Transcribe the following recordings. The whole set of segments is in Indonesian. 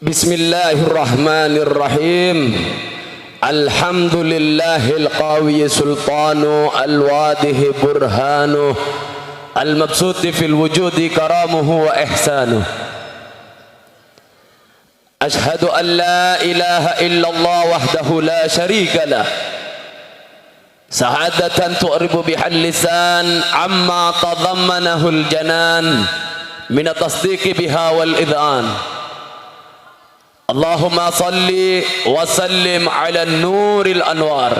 Bismillahirrahmanirrahim. Alhamdulillahil qawi sultanu al-wadihi burhanu al-mabsuti fil wujudi karamuhu wa ihsanuh. Ashhadu an la ilaha illallah wahdahu la sharika lah, sahadatan tu'ribu bihal lisan amma tadammanahu al-janan min at-tasdiqi biha wal idhan. Allahumma salli wa sallim ala nuril anwar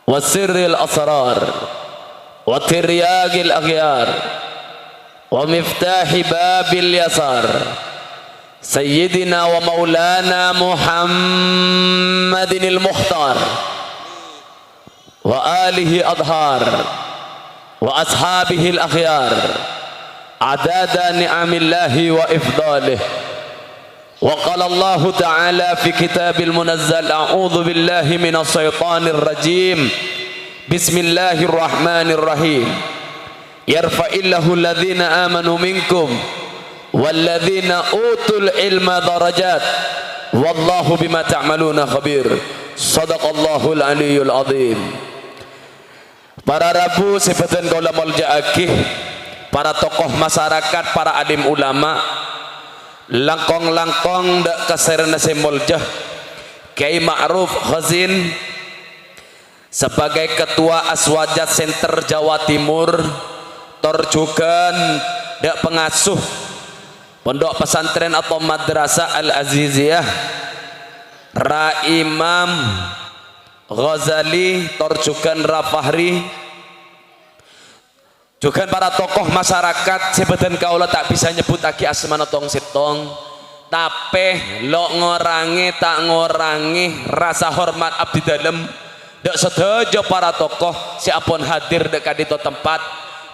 wa sirril asrar wa tiryagil aghyar wa miftahi babil yasar sayyidina wa maulana Muhammadinil mukhtar wa alihi adhar wa ashabihil akhyar adada ni'amillahi wa ifdalih. وقال الله تعالى في كتاب المنزل أعوذ بالله من الشيطان الرجيم بسم الله الرحمن الرحيم يرفع الله الذين آمنوا منكم والذين أوتوا العلم درجات والله بما تعملون خبير صدق الله العلي العظيم. Para rabu sebutan kaula mulja'akih, para tokoh masyarakat, para alim ulama, langkong-langkong dak kasarana semuljah Kiai Ma'ruf Khazin sebagai ketua Aswajat Center Jawa Timur, torjukan dak pengasuh pondok pesantren atau madrasah Al-Aziziyah Ra Imam Ghazali, torjukan Rafahri, juga para tokoh masyarakat sebutan kaula tak bisa nyebut aki asmana tong sitong, tapi lo ngorangi tak ngorangi rasa hormat abdi dalem dak sedaja para tokoh siapun hadir dekat di tempat,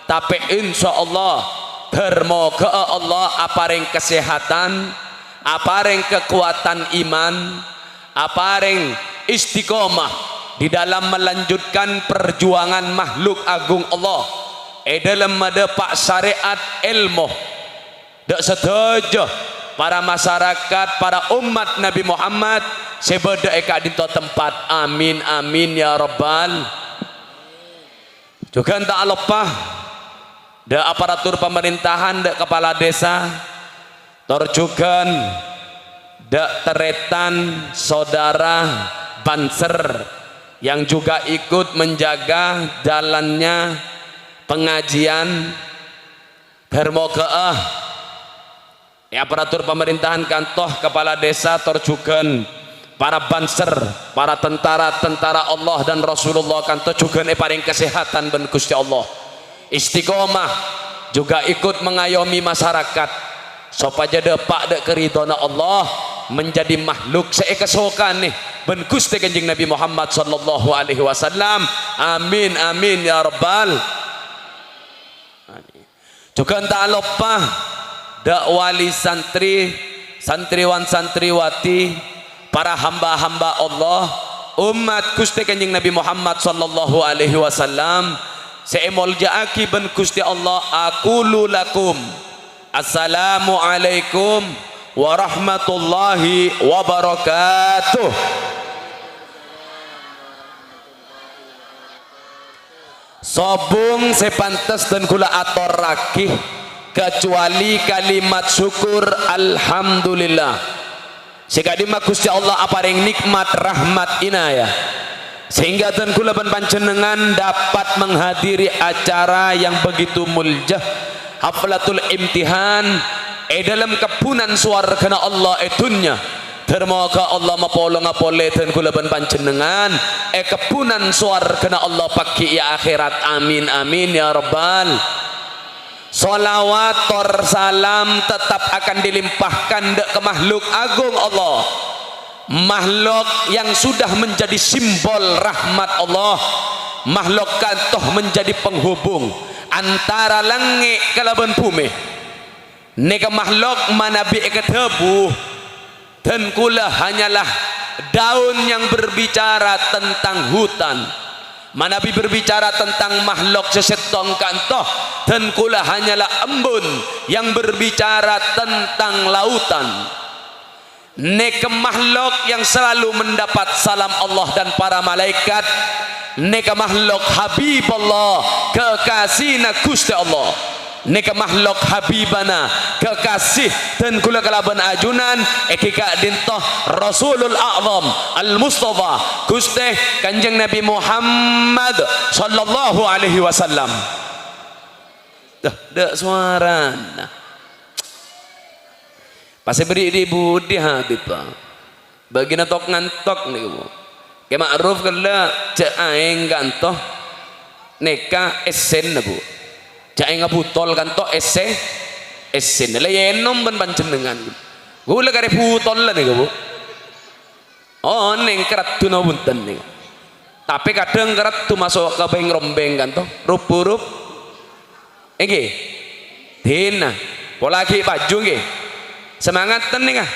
tapi insya Allah dermoga Allah aparing kesehatan, aparing kekuatan iman, aparing istiqomah di dalam melanjutkan perjuangan makhluk agung Allah dalam medepak syariat ilmu dak sedaja para masyarakat, para umat Nabi Muhammad sebeda eka di tempat. Amin amin ya rabbal. Juga tak lupa dak aparatur pemerintahan, dak kepala desa, torjukan dak teretan saudara Banser yang juga ikut menjaga jalannya pengajian bermoga aparatur pemerintahan, kantoh kepala desa, torjukan para banser, para tentara Allah dan Rasulullah, kantoh juga paring kesehatan ben Gusti Allah, istiqomah juga ikut mengayomi masyarakat supaya depak dek keridona Allah menjadi makhluk seekesokan nih ben Gusti Kanjeng Nabi Muhammad sallallahu alaihi wasallam. Amin amin ya rabbal. Juga tak lupa dak wali santri, santriwan santriwati, para hamba-hamba Allah, umat Gusti Kanjeng Nabi Muhammad sallallahu alaihi wasallam, seemoljaaki ben Gusti Allah, aqulu lakum assalamu alaikum warahmatullahi wabarakatuh. Sobung sepantes dan kula ator rakih kecuali kalimat syukur alhamdulillah. Sekadima Gusti Allah aparing nikmat rahmat inayah sehingga dan kula panjenengan dapat menghadiri acara yang begitu muljah, haflatul imtihan dalam kepunan swargana Allah dunya. Dermoga Allah mapolong apole dan kula panjenengan kepunan swargana Allah pagi ya akhirat. Amin amin ya rabbal. Salawat tor salam tetap akan dilimpahkan ke makhluk agung Allah, makhluk yang sudah menjadi simbol rahmat Allah, makhluk kantoh menjadi penghubung antara langit kalaban bumi. Neka makhluk manabi ketebu dan kula hanyalah daun yang berbicara tentang hutan, Manabi berbicara tentang makhluk sesetong kantoh, dan kula hanyalah embun yang berbicara tentang lautan. Nek makhluk yang selalu mendapat salam Allah dan para malaikat, nek makhluk Habibullah, kekasihna Gusti Allah. Nek makhluk Habibana, kekasih dan kula kalaban ajunan ekika dintoh Rasulul A'zam Al-Mustafa Gusti Kanjeng Nabi Muhammad sallallahu alaihi wasallam. Dah suara nah. Pasti beri di budi Habib bagi natok ngantok nih bu ke ma'ruf kala cek aing gantoh neka esen bu cek aing ngabutol gantoh esen lah yenom ban panjenengan gula kare putol lah nih bu oh neng kerat tu na bunten nih tapi kadang kerat tu masuk ke beng rombeng gantoh rup ege dina pola lagi baju ge semangat nih kah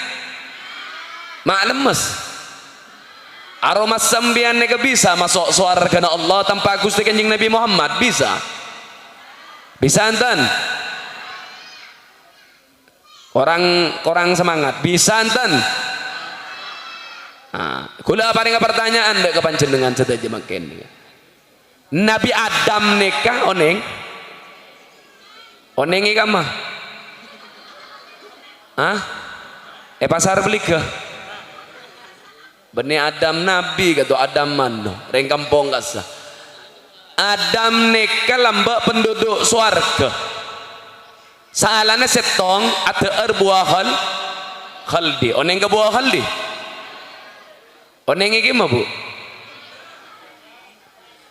mak lemes aroma sembian nih bisa masuk suara karena Allah tanpa Gusti Kanjeng Nabi Muhammad bisa enten orang semangat bisa enten kula paling pertanyaan dek kepanjenengan saja makin Nabi Adam nikah oneng ikan mah pasar beli ke Bani Adam Nabi kata Adam mano reng kampung kasa Adam nikah lambak penduduk swarga salahnya setong ada buah khaldi oneng ke buah khaldi oneng iki mah bu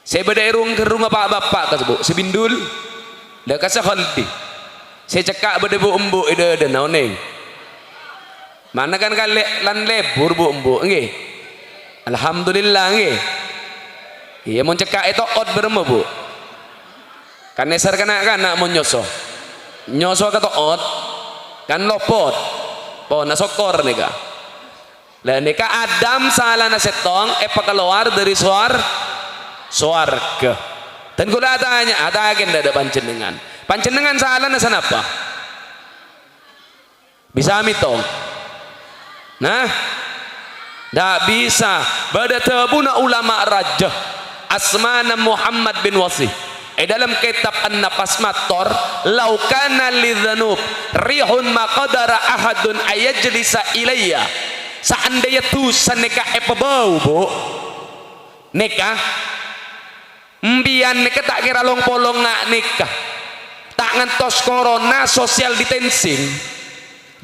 saya beda ke rumah pak bapak kata bu sebindul dah kasih khaldi saya cekak beda bu embu ida oneng mana kan lan lebur bu embu nggih alhamdulillah nggih iya mau cekak itu ot berema bu kan neser kena mau nyoso kata ot kan lopot po nasokor nika lah nika Adam salah nasetong keluar dari swarga dan kula tanya ada agenda ada panjenengan salah nasan apa bisa mitong nah tidak bisa pada tabuna ulama raja asmana Muhammad bin Wasih dalam kitab An-Nafas Mator laukana lidhanub rihun maqadara ahadun ayajlisa ilayya seandainya tusan nikah bau bu nikah mbian nikah tak kira long polong nak nikah tak ngantos corona social distancing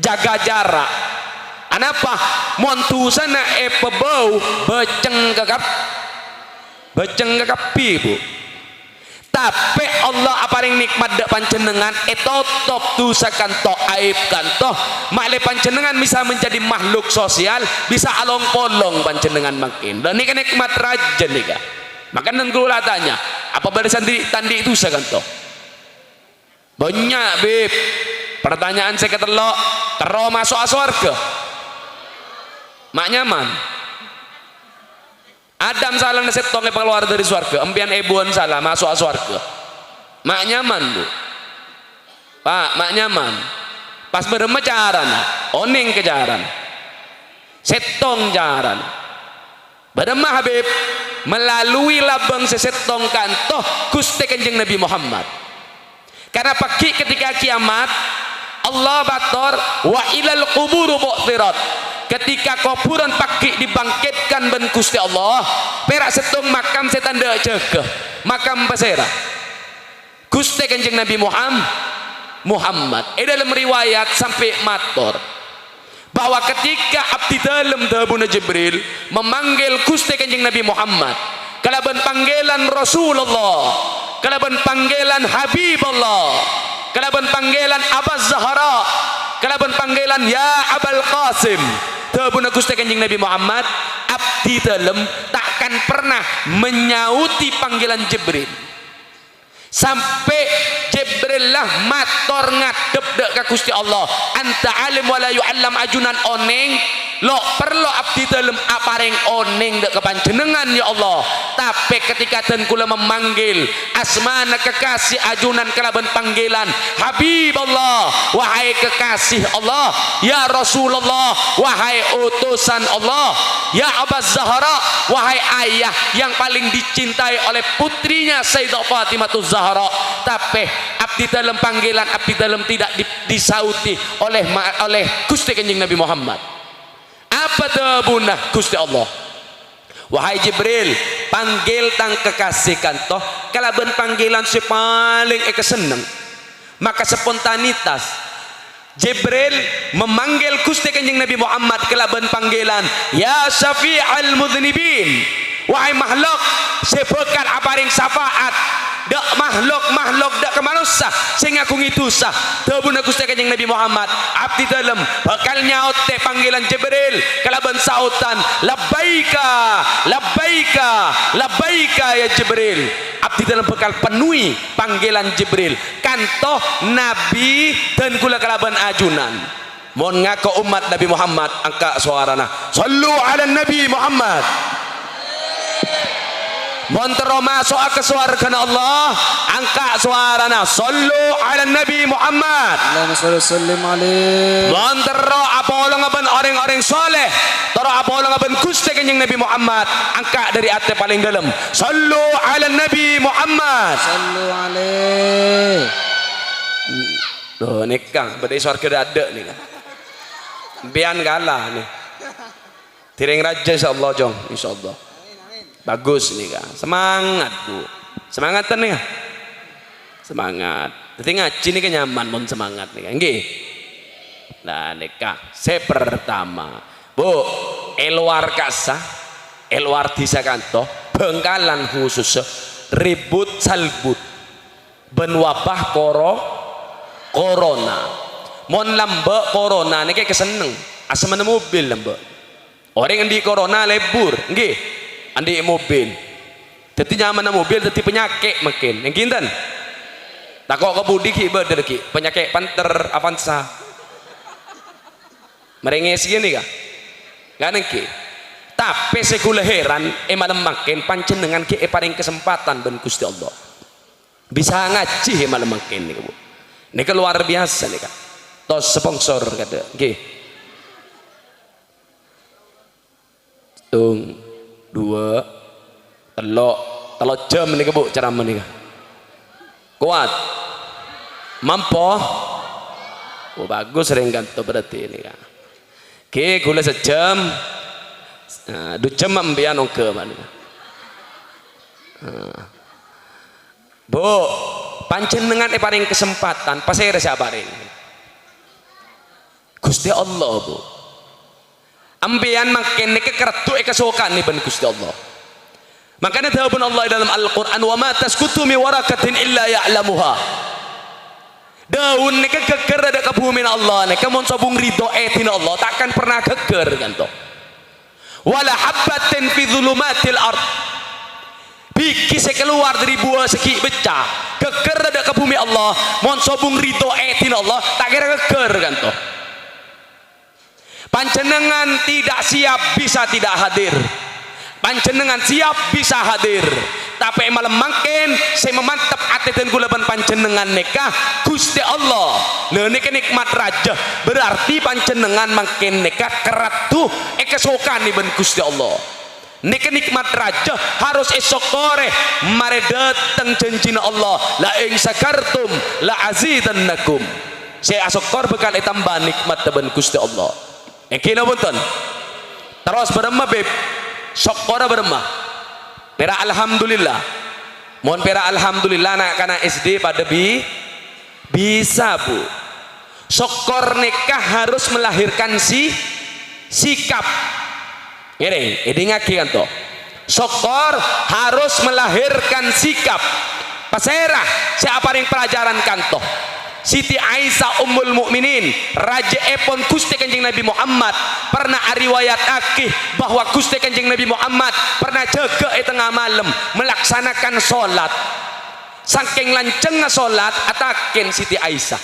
jaga jarak anapa montu sana bau beceng kekapi bu tapi Allah apa yang nikmat dak panjenengan top tu sakanto aib kanto makle panjenengan bisa menjadi makhluk sosial bisa along polong panjenengan makin dan ini kan nikmat raja nih kak makanan kula tanya apa barisan tandi itu sakanto banyak beb pertanyaan saya ketelok tero masuk surga mak nyaman Adam salah nasetong keluar dari surga empian ebuan salah masuk surga mak nyaman bu pak mak nyaman pas berema caran oning kejaran setong jaran berema Habib melalui labang sesetong kantoh Gusti Kanjeng Nabi Muhammad karena pagi ketika kiamat Allah bator wa ilal quburu mu'tirat ketika kuburan pagi dibangkitkan ben Gusti Allah perak setung makam setan dak jaga makam pasera Gusti Kanjeng Nabi Muhammad dalam riwayat sampai matur bahwa ketika abdi dalam dabuna Jibril memanggil Gusti Kanjeng Nabi Muhammad kalaban panggilan Rasulullah kalaban panggilan Habibullah kalaban panggilan Abaz Zahra kalaban panggilan ya Abul Qasim dabuna Gusti Kanjeng Nabi Muhammad abdi dalam takkan pernah menyauti panggilan Jibril sampai Jibril lah mator ngadep dek ka Gusti Allah, anta alim wala yu'allam ajunan oneng lo perlu abdi dalem apareng oneng dek kepanjenengan ya Allah. Tapi ketika dan kula memanggil asmana kekasih ajunan kelaban panggilan Habib Allah, wahai kekasih Allah, ya Rasulullah, wahai utusan Allah, ya Abaz Zahra, wahai ayah yang paling dicintai oleh putrinya Sayyidah Fatimahuz Zahra. Tapi abdi dalam panggilan abdi dalam tidak disauti oleh Gusti Kanjeng Nabi Muhammad. Apa tabunah Gusti Allah? Wahai Jibril, panggil tang kekasih kantoh kalaban panggilan si paling keseneng. Maka spontanitas Jibril memanggil Gusti Kanjeng Nabi Muhammad kalaban panggilan ya Syafi'al Mudznibin, wahai makhluk sebekal aparing syafaat dak makhluk dak kemanusia sehingga aku ngidusah tabuna Gusti Kanjeng Nabi Muhammad abdi dalem bakal nyaut teh panggilan Jibril kalaban sautan labbaika labbaika labbaika ya Jibril. Abdi dalam bekal penuhi panggilan Jibril kantoh Nabi dan kula kalaban ajunan. Mohon ngaku umat Nabi Muhammad angka suarana sallu ala Nabi Muhammad. Montero masuk ke surga Allah, angka suarana sallu ala Nabi Muhammad. Allahumma shalli sallim alaihi. Montero apa ngaben orang-orang soleh, taro apa ngaben Gusti Kanjeng Nabi Muhammad, angka dari ate paling dalam sallu ala Nabi Muhammad. Sallu alaihi. Tuh nikah badai surga ada nih kan. Bian kalah nih. Tireng raja insyaallah jong, insyaallah. Bagus nih kak, semangat bu, semangat nih kak, semangat. Jadi ngaji nih nyaman pun semangat nih kak, nggih. Nah nih kak, saya pertama, bu, eluar kasah, eluar disa kanto, Bengkalan khusus, ribut salbut, ben wabah corona, mon lambe corona nih kayak keseneng, asmana mobil lambe, orang yang di corona lebur, nggih. Andi mobil, jadi nyaman mobil, jadi penyakit makin. Yang kinten, tak kok kebudi ki berder ki, penyakit Panther Avanza, merenges gini kah? Gak nengki. Tapi sekula heran, malam makin panjenengan ki paling kesempatan ben Gusti Allah. Bisa ngaji malam makin nih bu. Ini luar biasa nih kak. Tos sponsor kata, gih. Tung. 2 telok jam nih bu cara menikah kuat mampu oh bagus sering gantung berarti ini kan ke gula sejam 2 jam ambian ongke mana bu panjenengan paling kesempatan pas saya rasa paring Gusti Allah bu ambian makin nek kertu kesukaan nih ben Gusti Allah. Makanya dawuh Allah dalam Al-Qur'an wa ma taskutu mi warakatin illa ya'lamuha. Daun nek geger ada ke bumi Allah nek mon sabung ridho etina Allah takkan pernah geger kan to. Wala habbatin fi dhulumatil ard. Biki keluar dari buah seki becah. Geger ada ke bumi Allah mon sabung ridho etina Allah tak kira geger kan to. Panjenengan tidak siap bisa tidak hadir, panjenengan siap bisa hadir, tapi malam makin saya memantap hati dan gulaban panjenengan nikah Gusti Allah lho nika nikmat raja berarti panjenengan makin nikah kerat tuh kesokan nih ben Gusti Allah nika nikmat raja harus esok sore mare dateng janjina Allah la ing sakartum la azidannakum saya esok sore bakal tambah nikmat ben Gusti Allah. Yang kena punten terus beremah beb syokora beremah pera alhamdulillah mohon pera alhamdulillah anak kana SD pada bisa bu syokor nikah harus melahirkan sikap ini ngaki kan toh syokor harus melahirkan sikap paserah siapa yang pelajaran kantoh Siti Aisyah Ummul Mukminin Raja Epon Gusti Kanjeng Nabi Muhammad pernah riwayat akih bahwa Gusti Kanjeng Nabi Muhammad pernah jaga tengah malam melaksanakan sholat saking lanceng salat ataken Siti Aisyah,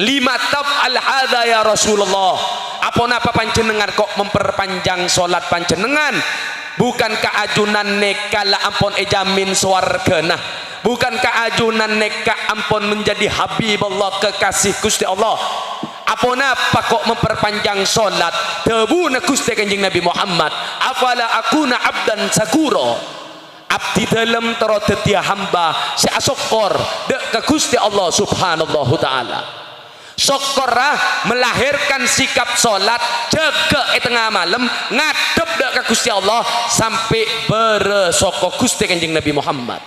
lima tab al hada ya Rasulullah, apa panjenengan kok memperpanjang salat panjenengan? Bukankah ajunan neka la ampun ejamin swargana, bukankah ajunan neka ampun menjadi Habibullah kekasih Gusti Allah? Apa kok memperpanjang solat? Tebuna Gusti Kanjeng Nabi Muhammad, afala akuna abdan sakura, abdi dalam terodetia hamba si asokor dek ke Gusti Allah subhanahu ta'ala. Syukurlah melahirkan sikap solat jaga tengah malam ngadep dak ke Gusti Allah sampai beresoko Gusti Kanjeng Nabi Muhammad.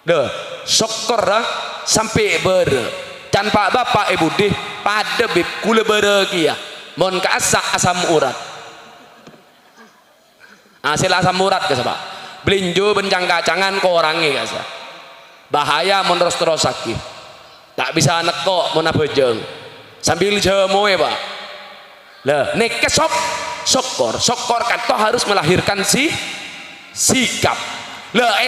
Deh, syukurlah sampai bere. Tanpa bapak ibu deh pada bib kula bergia mon ka asam urat. Hasil asam urat ke sebab belinjo bencang kacangan ko orangnya kasa. Bahaya mon terus sakit. Tak bisa nekok mau nabejeng sambil jemo ya pak. Lah nek sokor kan toh harus melahirkan sikap. Lah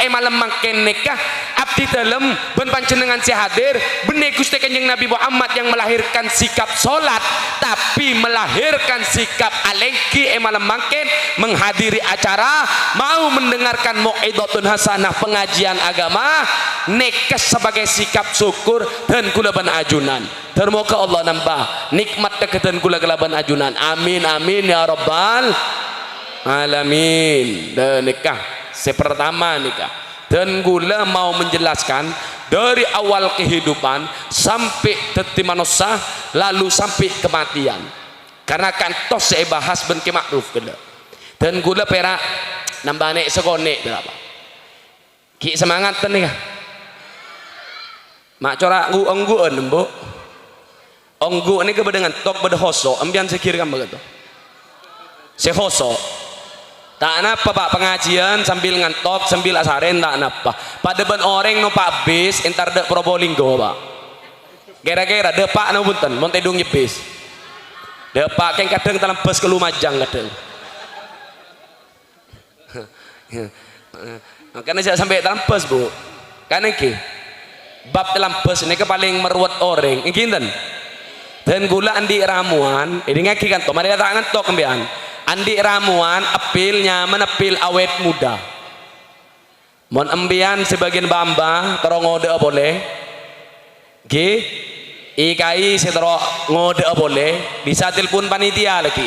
malam makin nikah abdi dalam ben panjenengan si hadir benih Gusti Kanjeng Nabi Muhammad yang melahirkan sikap solat, tapi melahirkan sikap alengki malam makin menghadiri acara mau mendengarkan mau'idhatun hasanah pengajian agama nikah sebagai sikap syukur dan kula ban ajunan. Termoga Allah nambah nikmat deketan kula kelaban ajunan. Amin amin ya rabbal alamin. Dan nikah sepertama nikah dan gula mau menjelaskan dari awal kehidupan sampai teti manusia lalu sampai kematian, karena kan tos saya bahas ben ke makruf kena dan gula perak nambah nek sekonek berapa ki semangat nih mak corak ongguan mbok onggu ini kebedengan tok beda hoso ambian sekir kan begitu sehoso. Tak napa pak pengajian sambil ngantok sambil asaren tak napa. Pada ben orang no pak bis entar dek Probolinggo pak. Kira-kira depak no punten monte dung bis. Depak keng kadang dalam bus ke Lumajang kadang. Makanya saya sampai dalam bus bu. Karena ki bab dalam bus ini paling meruat orang. Ingin dan gula andi ramuan. Ini ngaki kan to. Mari datang ngantok kembian. Andi ramuan apil nyaman apil awet muda mon embian sebagian bamba terong ngode boleh G ikai setero ngode boleh bisa telepon panitia lagi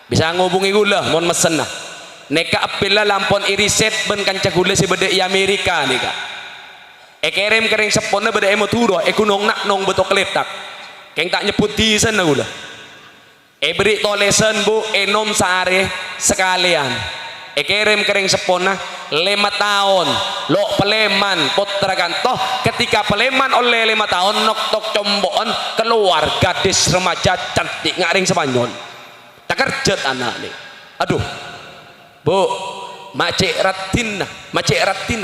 bisa ngubungi gula mon mesen lah neka apil lah lampon iriset ben kanca gula si bede i Amerika nih kak kerem kering sepona bede emo turo kunong nak nong betok letak keng tak nyebut di sana gula beri tolesen bu enom sehari sekalian kerem kering sepona 5 tahun lo peleman putra kantoh ketika peleman oleh 5 tahun nok tok combon keluar gadis remaja cantik ngaring Spanyol tak kerjat anak nih aduh bu macek ratin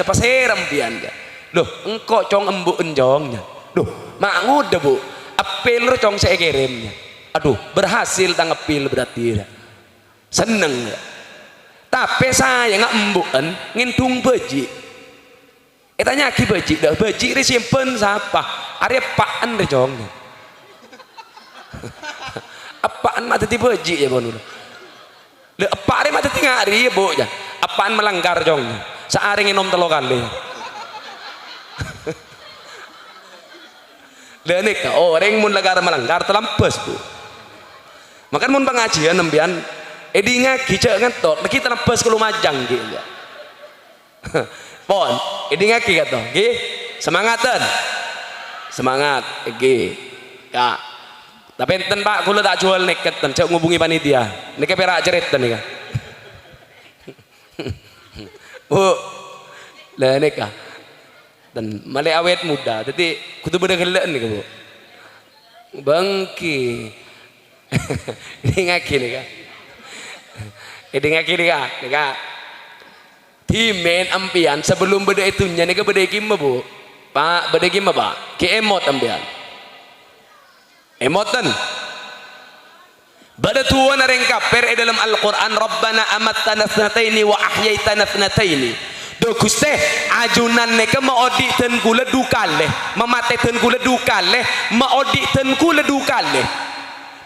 pas heram pian ya loh engkau cong embu enjongnya loh mak nguda bu apel cong saya kirimnya. Aduh berhasil tanggepil berarti ya. Seneng ya. Tapi saya nggak embuan ngintung beji tanya ki beji dah beji ini simpen siapa Arya apaan deh jongnya apaan mata ti beji ya bonul le apa Arya mata ti ngari ya bu ya apaan melanggar jongnya sehari nginom 3 kali lenik orang mun melanggar terlampes bu. Makan mun pengajian nembian edinya kijak ngantok kita lepas ke Lumajang gitu pon edinya kijak tuh gih semangatan semangat ya tapi enten pak kula tak jual neket cek ngubungi panitia neket perak cerit nih kan bu lah nikah dan malai awet muda jadi kudu beda gelek nih bu bangki ini ngaki nih kak ini ngaki nih kak timen ampian sebelum beda itunya nih ke beda gimana bu pak beda gimana pak ke emot ampian emotan beda tuan areng kaper dalam Al-Quran Rabbana amattana thnataini wa ahyaitana thnataini do Gusti ajunan neka maoditen kula dukale memateten kula dukale maoditen kula dukale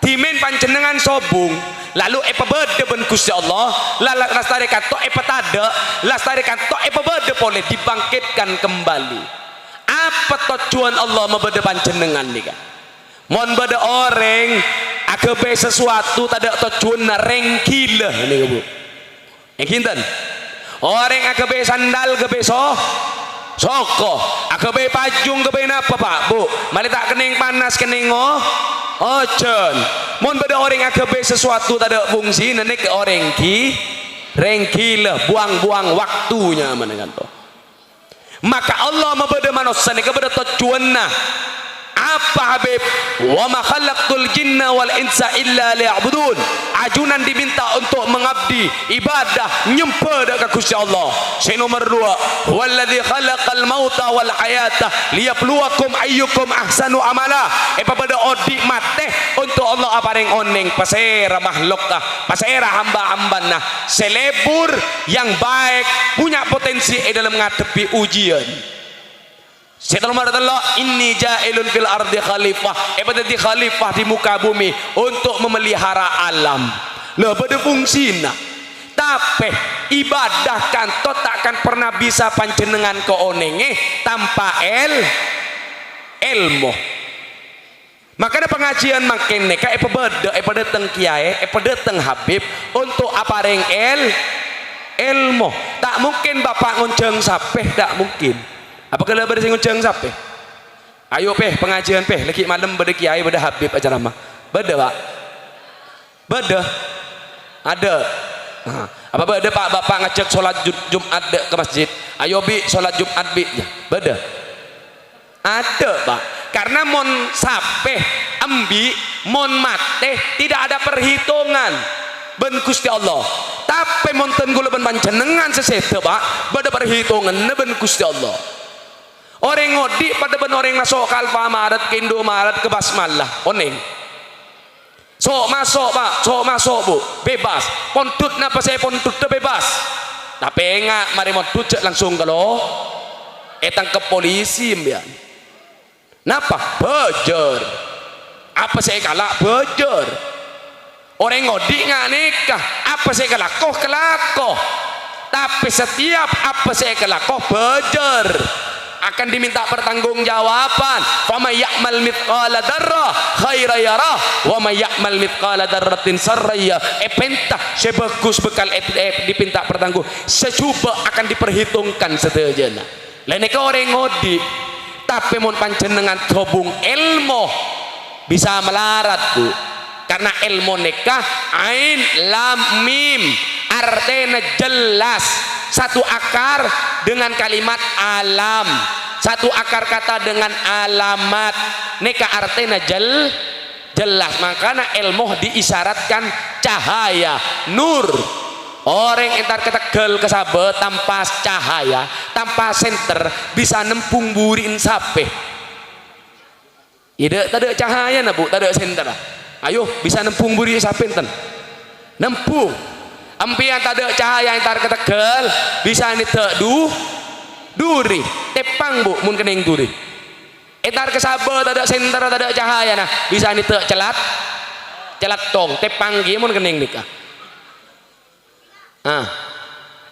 timen panjenengan sobung lalu bede ben Gusti Allah lastari kanto tada lastari kanto bede boleh dibangkitkan kembali. Apa tujuan Allah membeda panjenengan nika mon beda orang agak sesuatu tak ada tujuan rengkila nih bu yang kinten orang agak sandal agak soko agak pajung agak apa pak bu malah tak kening panas kening ojen mon beda orang agak sesuatu tak ada fungsi nanti ke orang rengkila buang-buang waktunya mana kan tuh. Maka Allah membeda manusia ni kepada tujuanna apa Habib wa ma khalaqtul jinna wal insa illa liya'budun ajunan diminta untuk mengabdi ibadah nyempa dekat Gusti Allah. Yang nomor 2 wallazi khalaqal mauta wal hayata liyabluwakum ayyukum ahsanu amala pada odi mate untuk Allah apareng oneng pasera makhluk pasera hamba-hamba nah selebur yang baik punya potensi dalam menghadapi ujian. Setelah Allah inni ja'ilun fil ardi khalifah di khalifah di muka bumi untuk memelihara alam lah pada fungsina tapi ibadah kanto takkan pernah bisa panjenengan keonenge tanpa ilmu. Makanya pengajian makin neka pada teng kiai pada teng habib untuk apareng ilmu tak mungkin bapak ngonceng sapeh tak mungkin. Apa kalau pada singuncang sampai? Ayo peh pengajian peh lagi malam pada kiai pada habib acara mah. Beda pak? Beda? Ada. Apa beda pak bapak ngajak sholat Jumat ke masjid? Ayo bi sholat Jumat bi. Ya, beda? Ada pak. Karena mon sapeh ambi mon mate tidak ada perhitungan. Ben Gusti Allah. Tapi mon ten gula ben panjenengan sesete pak. Beda perhitungan ben Gusti Allah. Orang ngodik pada ben orang masuk ke Alfamaret ke Indomaret ke Basmalah oneng sok masuk pak sok masuk bu bebas pontut napa saya pontut bebas tapi enggak mari pontut langsung kalau etang ke polisi mbian napa bejer apa saya kalah bejer orang ngodik nggak nikah apa saya kelakoh tapi setiap apa saya kelakoh bejer akan diminta pertanggungjawaban. Wa may ya'mal mithqala dzarrah khairan yarah wa may ya'mal mithqala dzarratin sarran yarah. Pentah sebagus bekal dipinta pertanggung secoba akan diperhitungkan sedayana. Lah nek orang ngodi tapi mun panjenengan gabung ilmu bisa melarat bu karena ilmu nikah ain lam mim artinya jelas satu akar dengan kalimat alam satu akar kata dengan alamat nikah artinya jelas makanya ilmu diisyaratkan cahaya nur orang entar ketegel kesabet tanpa cahaya tanpa senter bisa nempung burin sape tidak ada cahaya na bu tidak ada senter ayo bisa nempung burin sape enten nempung ampian tak ada cahaya entar ketegel bisa ini tak duri tepang bu mun kening duri entar kesabet tak ada senter tak ada cahaya nah bisa ini tak celat tong tepang mun kening nikah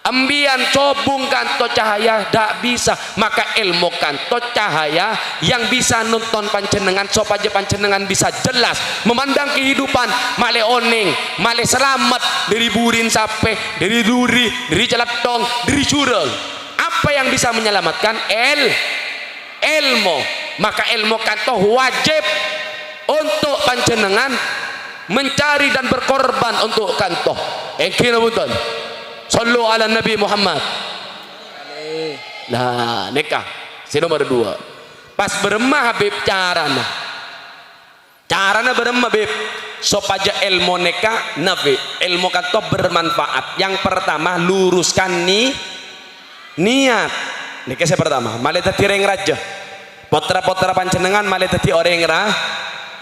ambian cobung kanto cahaya tak bisa maka ilmu kanto cahaya yang bisa nonton panjenengan supaya panjenengan bisa jelas memandang kehidupan male oning male selamat dari burin sape dari duri dari celatong dari curang apa yang bisa menyelamatkan ilmu maka ilmu kanto wajib untuk panjenengan mencari dan berkorban untuk kanto engkina buton sallu ala Nabi Muhammad lah nikah si nomor 2 pas beremah Habib carana beremah Habib supaya ilmu nikah nabi ilmu kanto bermanfaat yang pertama luruskan niat nikah saya pertama malih tadi orang raja potra panjenengan malih tadi orang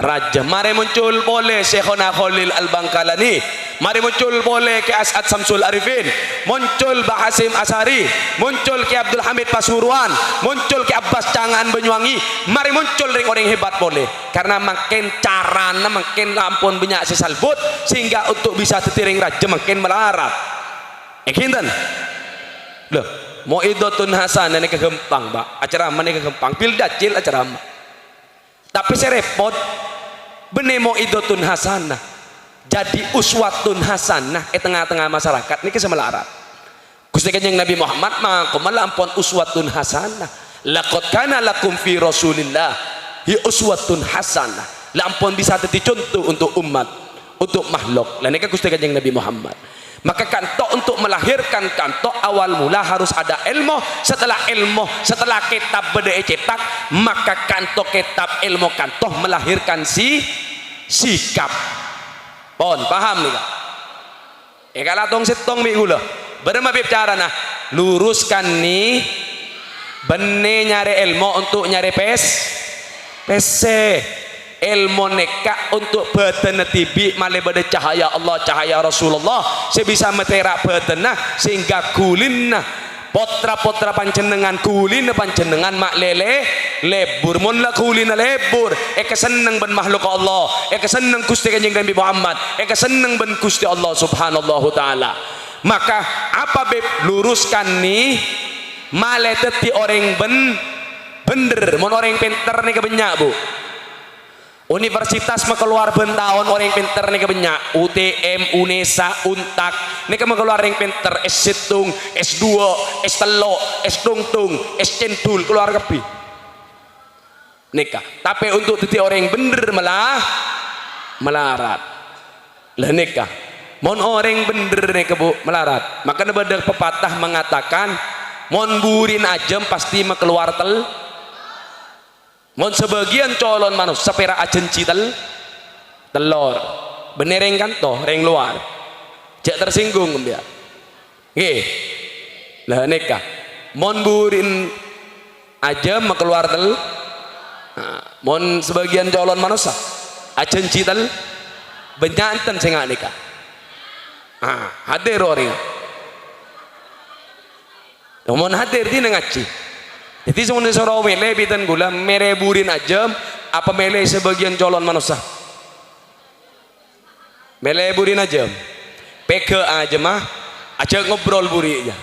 raja. Mari muncul boleh Syekhona Khalil Al-Bangkalani, mari muncul boleh Ki As'ad Samsul Arifin, muncul Mbah Hasim Asari, muncul Ki Abdul Hamid Pasuruan, muncul Ki Abbas Cangan Banyuwangi, mari muncul ring orang hebat boleh, karena makin carana makin lampun banyak sesalbut sehingga untuk bisa tetiring raja makin melarat. Kinten loh, mau idotun hasan ini kegempang Pak, acara mana kegempang pil dacil acara mana, tapi saya repot benih mau idotun hasanah jadi uswatun hasanah tengah-tengah masyarakat ini kesemelarat. Gusti Kanjeng Nabi Muhammad mah kumalampun uswatun hasanah, laqad kana lakum fi Rasulillah hi uswatun hasanah, lampun bisa jadi contoh untuk umat, untuk makhluk. Lah niki Gusti Kanjeng Nabi Muhammad. Maka kanto untuk melahirkan kanto awal mula harus ada ilmu, setelah kitab beda cetak, maka kanto kitab ilmu kanto melahirkan sikap. Pon paham nih Kak? Kalau tong setong mi gula berema bicara nah luruskan nih bene nyari ilmu untuk nyari PC ilmu neka untuk badan tibi male pada cahaya Allah cahaya Rasulullah sebisa meterak badanah sehingga kulinna potra-potra panjenengan kulina panjenengan mak lele lebur mun la kulina lebur keseneng ben makhluk Allah keseneng Gusti Kanjeng Nabi Muhammad keseneng ben Gusti Allah subhanallahu taala. Maka apa beb luruskan nih male teti orang bener mon orang pinter nih kebanyak Bu. Universitas keluar bentahun orang pinter nih kebanyak UTM, UNESA, UNTAK nih keluar yang pinter S1, S2, S3, S tungtung, S centul keluar kepi nikah. Tapi untuk titi orang yang bener melarat lah nikah mon orang bener nih kebu melarat. Maka ada pepatah mengatakan mon burin ajem pasti keluar mon sebagian colon manus sepera ajenci telur benereng kan toh reng luar cek tersinggung dia nggih lah nikah mon burin aja keluar nah, mon sebagian colon manus ajenci benyanten sing nikah hadir orang mon hadir di ngaci. Jadi semuanya sorong mele bitan gula mere burin aja apa mele sebagian colon manusia mele burin aja peke aja mah aja ngobrol buri aja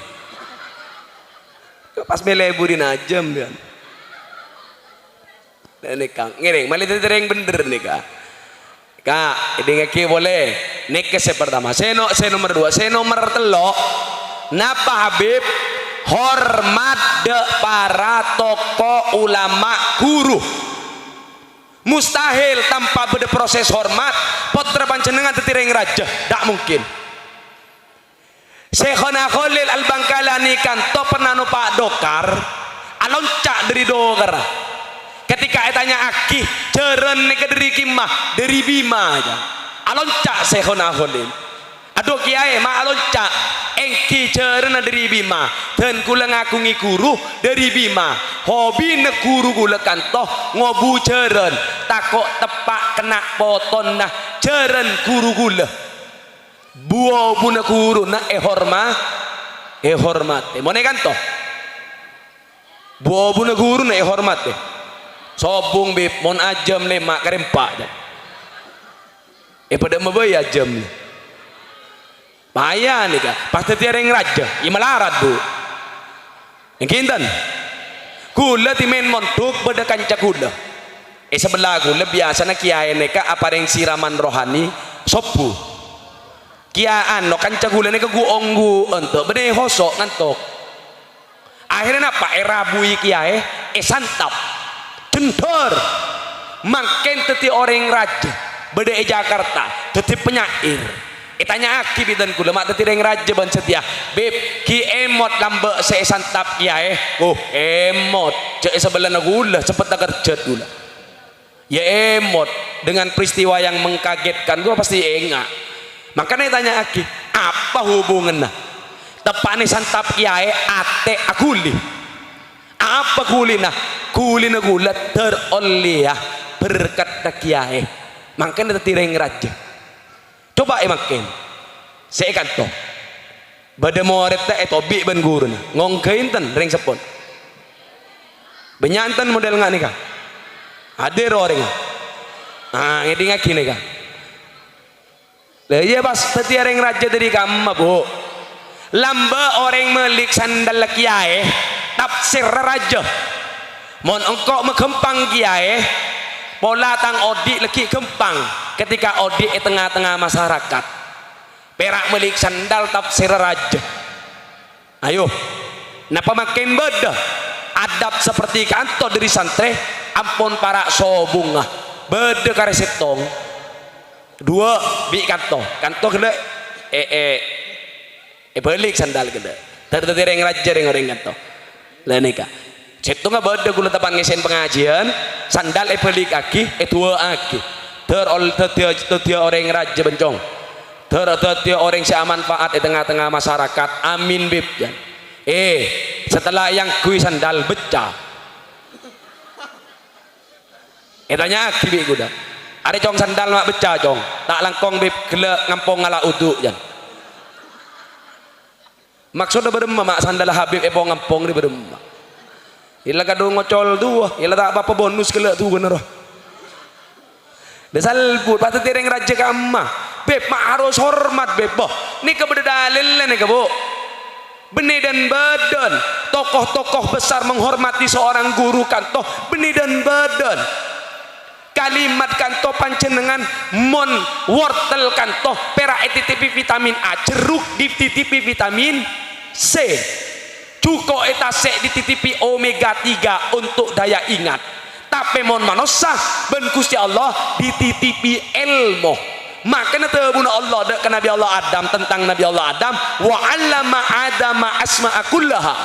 pas mele burin aja dan nikah ngiring malah tereng bener nikah kak ini ngeki boleh nikah pertama saya nomor 2 saya nomor 3 napa Habib hormat de para tokoh ulama guru mustahil tanpa beda proses hormat potra panjenengan tetireng raja tak mungkin. Syekhona Khalil Al-Bangkalani kan to pernah numpak dokar aloncak dari dokar ketika etanya aki jeren ke dari kimah dari bima aja aloncak Syekhona Khalil aduh kiai ma aloncak engki cerena dari bima dan kula ngakungi guru dari bima hobi ne guru kula kantoh ngobu ceren takok tepak kena poton nah ceren guru kula buo buna guru na hormat mone kantoh buo buna guru na hormat sobung bib mon ajam lemak karempak pada mabaya jam bahaya nih kak pasti tiareng raja ya melarat Bu yang kinten gula timen montuk pada kanca gula sebelah gula biasa na kiai neka apa yang siraman rohani sopu kiaan no kanca gula neka guonggu untuk bede hosok ngantok akhirnya apa rabui kiai santap jendor makin teti orang raja bede Jakarta teti penyair tanya aki bidan kula mak tetireng raja ban setia beb ki emot lambe saya santap ya emot cek sebelah gula cepet kerja gula ya emot dengan peristiwa yang mengkagetkan gua pasti enggak. Makanya tanya aki apa hubungannya tepane santap kiai ate akuli apa kulina gula teroleh berkat dakiae makin tertireng raja coba makin saya kan toh bade murid teh tobi ben guru ngongkein ten ring sepon benyantan model nggak nih kak ada orang ah ini nggak gini kak lah iya pas tertireng raja dari kamu bu lamba orang melik sandal kiai tafsir raja mon engkau megempang kiai pola tang odi leki gempang ketika odi di tengah-tengah masyarakat perak melik sandal tafsir raja ayo napa makin beda adab seperti kantor dari santri ampun para sobunga beda karesetong dua bi kantor gede balik sandal gede tertereng raja orang kantor lah nika situ nggak beda gula tapan ngesen pengajian sandal balik aki dua aki dia orang raja bencong dia orang si manfaat di tengah-tengah masyarakat amin bib ya setelah yang kui sandal becah tanya aki bib udah ada cong sandal mak becah cong tak langkong bib gelak ngampong ngala uduk ya maksudnya beremma mak sandal habib epo ngampong di beremma ila kado ngocol dua ila tak apa-apa bonus kelak tuh bener desal put patut tireng raja kamma beb mak harus hormat beb boh ini kepada dalil nih bu benih dan badan tokoh-tokoh besar menghormati seorang guru kantoh benih dan badan kalimat kantoh pancenengan mon wortel kantoh perak titipi vitamin A jeruk dititipi vitamin C cuko etase dititipi omega 3 untuk daya ingat tapi mon manusia ben Gusti Allah dititipi ilmu makanya terbuna Allah dek ke Nabi Allah Adam tentang Nabi Allah Adam wa 'allama adama asma'a kullaha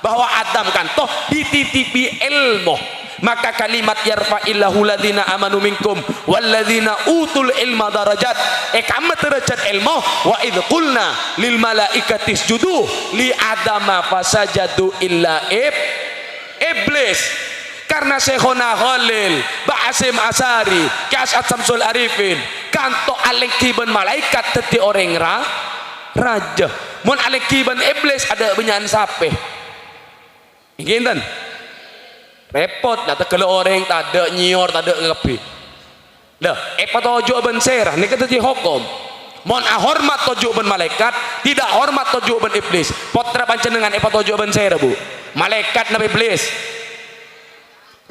bahwa Adam kantoh dititipi ilmu maka kalimat yarfa'illahu ladzina amanu minkum walladzina utul ilma darajat kamu derajat ilmu wa idh qulna lil malaikati isjudu li adama fasajadu illa iblis karena Syekhona Khalil Ba'asim Asari Kasat Samsul Arifin kanto alikiban malaikat teti orang raja mun alikiban iblis ada benyan sape ingin repot data kalau orang tak ada nyior tak ada ngepi dah patojo ben serah ni kata hukum mon hormat tojo ben malaikat tidak hormat tojo ben iblis potra pancenengan patojo ben serah bu malaikat nabi iblis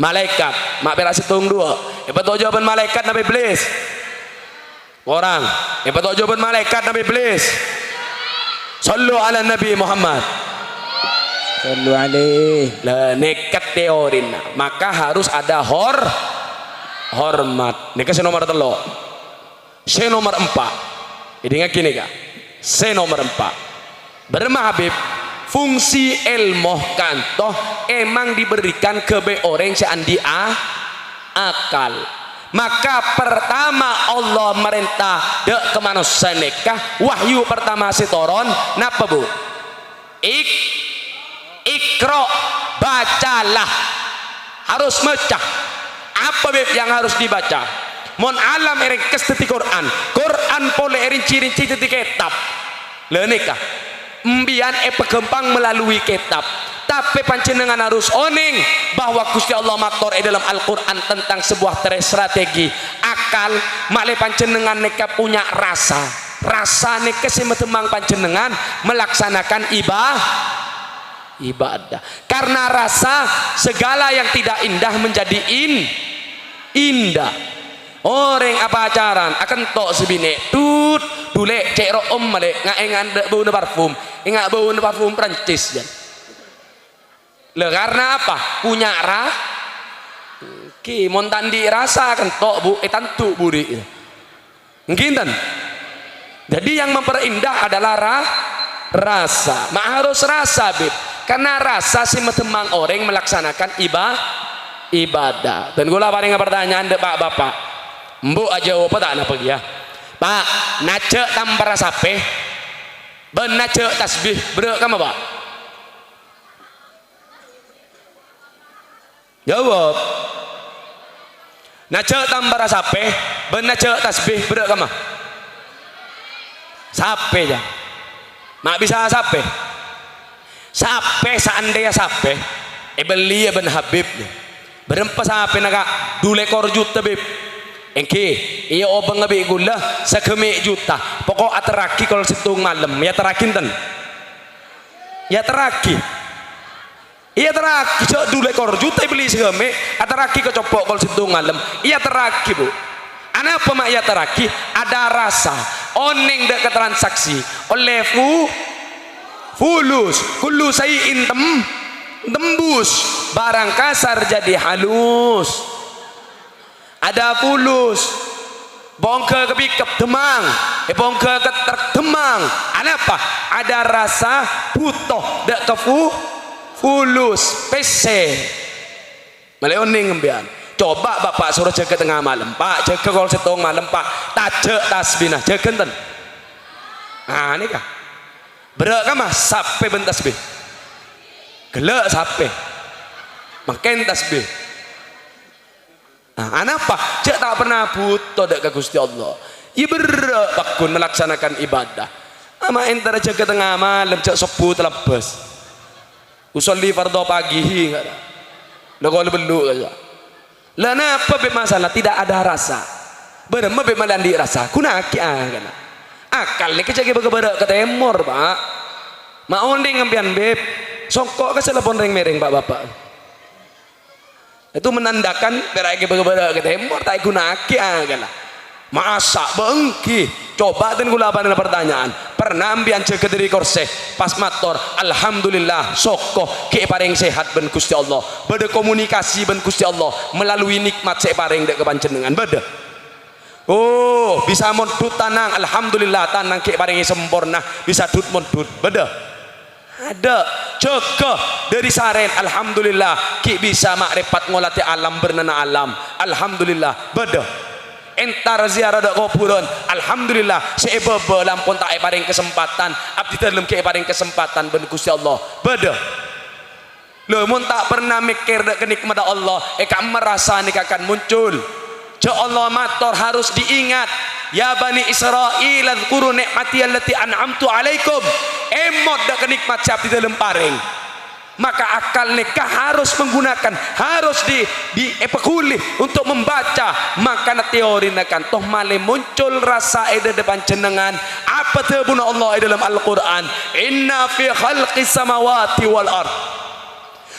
malaikat mak beras hitung dua patojo ben malaikat nabi iblis orang patojo ben malaikat nabi iblis sallu ala nabi Muhammad sallu alaihi lah nekat teorin maka harus ada hormat ini kasih nomor telo saya nomor 4 ini gini kak saya nomor 4 berma Habib fungsi ilmu kantoh emang diberikan ke orang seandi akal maka pertama Allah merintah dek kemanusiaan nikah wahyu pertama setoron napa bu Ikro bacalah harus mecah apa beb yang harus dibaca mon alam ering kesteti Quran pole ering ciri-ciri teti kitab lenikah mbian pegempang melalui kitab tapi panjenengan harus oning bahwa Gusti Allah matur dalam Al-Quran tentang sebuah strategi akal male panjenengan neka punya rasa neka semetemang panjenengan melaksanakan ibadah karena rasa segala yang tidak indah menjadi indah orang apa acaran akan tok sebine tut dule cek om male ngaengan bau parfum ingat bau parfum Prancis le karena apa punya ki montan di rasa akan tok bu tantu buri mungkin jadi yang memperindah adalah rasa mak harus rasa bib karena rasa si metemang orang melaksanakan ibadah dan gula paling pertanyaan dek pak bapak mbok aja apa tak apa ya pak nace tampar sape ben nace tasbih berek kamu pak jawab Nace tambah sape, benace tasbih bedak kama. Sape aja. Mak bisa sape. Sape seandainya sape, beli ben Habib. Berempat sape naga 2 ekor juta bib. Engke, iya obang ngabi gula sekemi juta. Pokok ateraki kalau situng malam, ya terakin ten. Ya teraki. Iya teraki, cok 2 ekor juta beli segeme, ateraki kecopok kalau situng malam. Iya teraki bu. Ana apa mak iya teraki? Ada rasa, oneng dek transaksi, oleh fulus, kulu sayin tembus, barang kasar jadi halus. Ada fulus, bongke ke pikap demang, bongke ke truk demang. Ada apa? Ada rasa butuh dek kefu fulus pese meleoning ngembian. Coba bapak suruh jaga tengah malam pak, jaga kalau setong malam pak, tajak tasbih jaga ten. Nah ini kah berak kan mas sape ben tasbih gelak sape makin tasbih. Nah apa cek tak pernah butuh dek ke Gusti Allah iya berak bakun melaksanakan ibadah ama entar jaga tengah malam cek sepu terlepas usolli fardhu pagi lo kalau beluk aja lah apa masalah tidak ada rasa bener be malandi rasa kunaki kan akal ni kecagi begeberak ke temor pak mau nding ngambian beb songkok ke telepon ring mereng pak bapak itu menandakan berak begeberak ke temor tak kunaki kan masa bengki coba dan gula apa pertanyaan pernah ambian jaga diri korse pas mator alhamdulillah soko ke paring sehat ben Gusti Allah beda komunikasi ben Gusti Allah melalui nikmat saya paring dek kepanjenengan beda oh bisa mondut tanang alhamdulillah tanang ke paringi sempurna bisa dut mondut beda ada jaga dari saren alhamdulillah ki bisa makrifat ngolati alam bernana alam alhamdulillah beda entar ziarah dak kuburan alhamdulillah seebebe lampun tak paring kesempatan abdi dalem ke paring kesempatan ben Gusti Allah beda lho mun tak pernah mikir dak kenikmat Allah kak merasa nik akan muncul ja Allah matur harus diingat ya bani Israil adzkuru ni'mati allati an'amtu alaikum emot dak kenikmat abdi dalem paring maka akal nikah harus menggunakan harus dipekuli untuk membaca maka teori nakan toh male muncul rasa eda depan jenengan apa tebuna Allah dalam Al-Quran inna fi khalqis samawati wal ard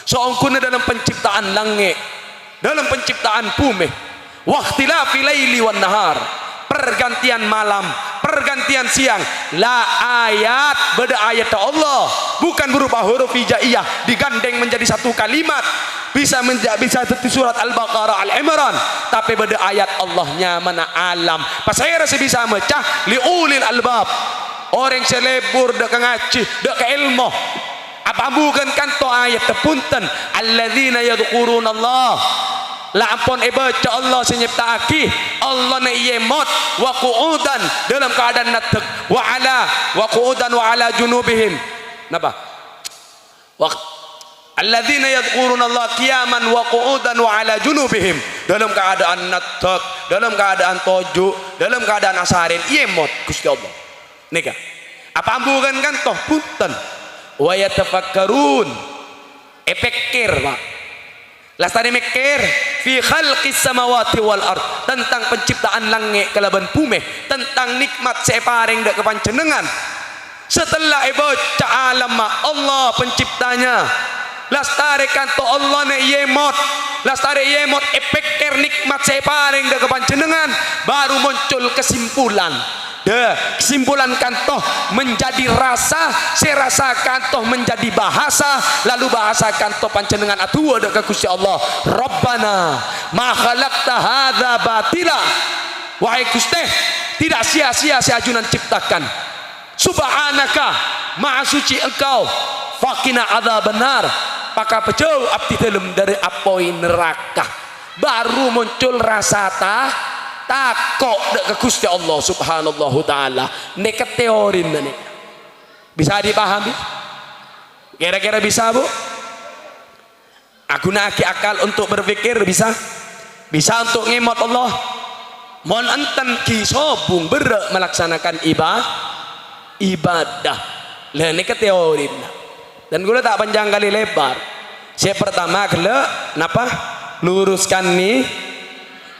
seongkuna dalam penciptaan langit dalam penciptaan bumi waqtilafi laili wan nahar pergantian malam pergantian siang la ayat beda ayat Allah bukan berupa huruf hijaiyah digandeng menjadi satu kalimat bisa seperti surat Al-Baqarah Al-Imran tapi beda ayat Allahnya mana alam pas saya rasa bisa mecah liulil albab orang selebur dak ngaji dak ke ilmu apa bukan kanto ayat tepunten alladzina yadhkuruna Allah lah ampun baca Allah senyiptaaki Allah na yemot wa qu'udan dalam keadaan natek wa qu'udan wa ala junubihim napa alladzina yadhkuruna Allah qiyaman wa qu'udan wa ala junubihim dalam keadaan natek dalam keadaan toju dalam keadaan asarin yemot Gusti Allah nika apa ambukan kan toh punten wa yatafakkarun pikir pak lastari mikir fi khalqis samawati wal ard tentang penciptaan langit kalaban bumi tentang nikmat saya paring dak kepanjenengan setelah baca alam Allah penciptanya lastari kanto Allah ne yemot lastari yemot pikir nikmat saya paring dak kepanjenengan baru muncul kesimpulan kesimpulan kantoh menjadi rasa saya rasa kantoh menjadi bahasa lalu bahasa kantoh panjenengan atua dekat Gusti Allah Rabbana ma khalaqta hadza batila wahai Gusti tidak sia-sia si ajunan ciptakan subhanaka maha suci engkau faqina adzabannar maka pejauh abdi dalem dari apoi neraka baru muncul rasa takok dek ke Gusti Allah subhanallahu ta'ala neka teori nih bisa dipahami kira-kira bisa bu aku naki akal untuk berpikir bisa bisa untuk ngemot Allah. Mon enten ki sobung berek melaksanakan ibadah. Lah ini ke teori. Dan gue tak panjang kali lebar. Saya pertama kele napa? Luruskan nih.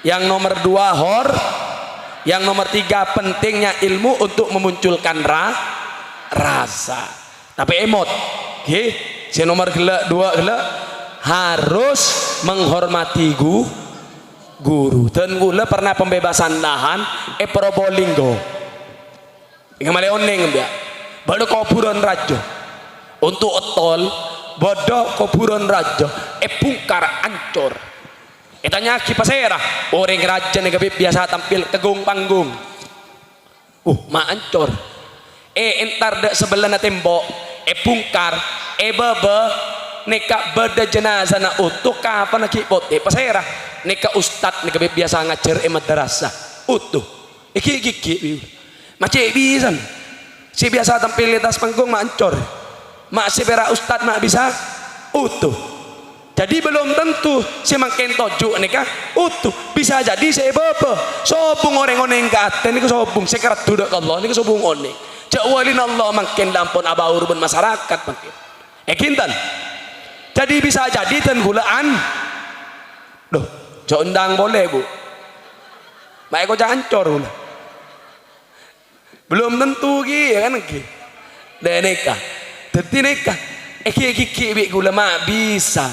Yang nomor 2 yang nomor 3 pentingnya ilmu untuk memunculkan rasa. Tapi emot. Oke. Si nomor 2 harus menghormati guru. Dan gula pernah pembebasan lahan Probolinggo. Ingat malah oneng dia. Baru kuburan raja. Untuk otol bodoh kuburan raja bungkar ancur. Tanya kipas era orang raja nih biasa tampil tegung panggung. Ma ancur. Entar dek sebelah na tembok bungkar bebe neka beda jenazah na utuh kapan nak kipot pasera neka ustad neka biasa ngajar madrasah utuh iki macam bisa si biasa tampil di atas panggung mak ancur mak si pera ustad mak bisa utuh. Jadi belum tentu si makin tojuk neka utuh bisa jadi si bebe sobung orang-orang kata niku sobung sekerat duduk Allah niku sobung one cak walin Allah makin lampun abaur ben masyarakat makin kintan. Jadi bisa jadi tenggulaan. Loh, cok undang boleh bu. Mak kok cancor. Belum tentu ki ya kan ki. Dan nikah. Dadi nikah. Ki gula mak bisa.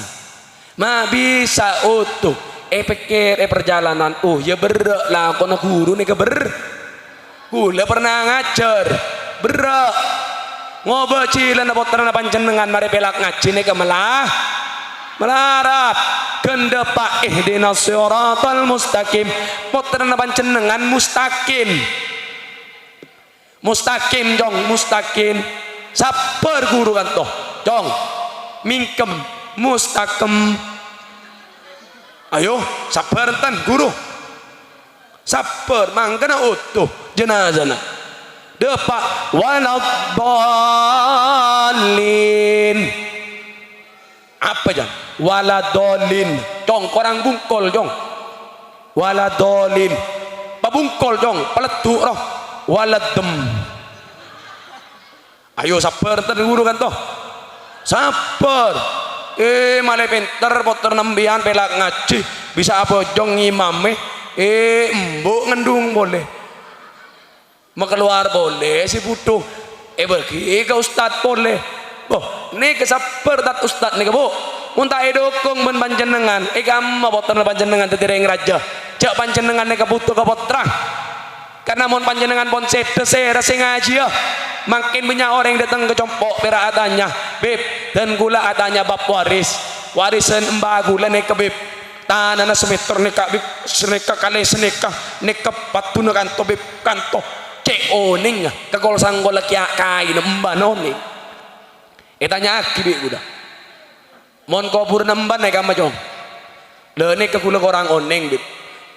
Mak bisa utuh. Pikir perjalanan. Ya berek lah kono guru nih gula pernah ngajar. Berek. Ngobecilan potran panjenengan mari pelak ngaji nih melarat kendepa ihdinas siratal mustaqim potran panjenengan mustaqim mustaqim sabar guru kan toh jong mingkem mustaqim ayo sabar enten guru sabar mangkana utuh jenazahna depak waladolin apa jang waladolin jong korang bungkol jong waladolin pabungkol jong peleduk roh waladem ayo sabar ntar guru kan toh sabar malah pinter poter nembian pelak ngaji bisa apa jong ngimame mbok ngendung boleh keluar boleh si butuh bagi ke ustad boleh ini kesaper dat ustad nih bu muntah edukung ben panjenengan kamu boten panjenengan tetireng raja jak panjenengan nih kebutuh ke potra karena mon panjenengan pon sete rasa ngaji ya makin banyak orang datang ke compok pera adanya beb dan gula adanya bab warisan mbak gula nih ke beb tanah na semeter nih kak beb seneka kali seneka nih ke patu nih kanto beb kanto cek oning kagol sanggol kia kain mbak noning tanya akibi udah mon kubur nemban nek ama jong le nek kagula orang oneng bib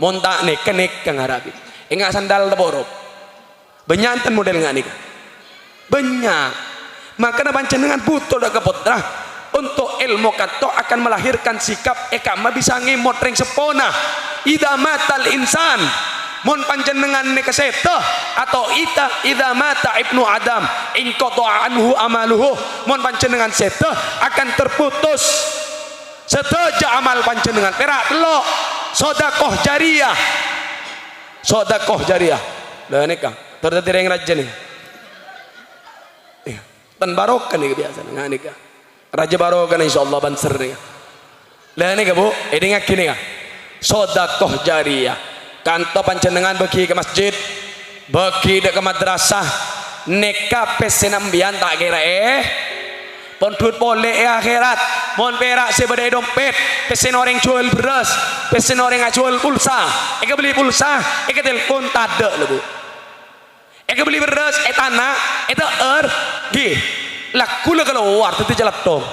mon tak nek ngarabi enggak sandal teborop banyak model nggak nih banyak maka panjenengan butuh dak kepotra untuk ilmu kato akan melahirkan sikap ekama bisa ngemot ring sepona idza matal insan mon panjenengan nek keseta atau idza mata ibnu adam in qata'a anhu amaluhu mon panjenengan seta akan terputus seteja amal panjenengan perak telok sedekah jariah lha nika terdetireng raja nih tan barokah nih biasa nggak nika raja barokah insyaallah banser nih lha nika bu ngak gini ka sedekah jariah kanto panjenengan bagi ke masjid bagi ke madrasah neka pesenambian tak kira pon duit boleh akhirat mon perak sebadai dompet pesen orang jual beras pesen orang jual pulsa beli pulsa telepon tade lebu beli beras tanah gi laku le keluar tadi jalan dong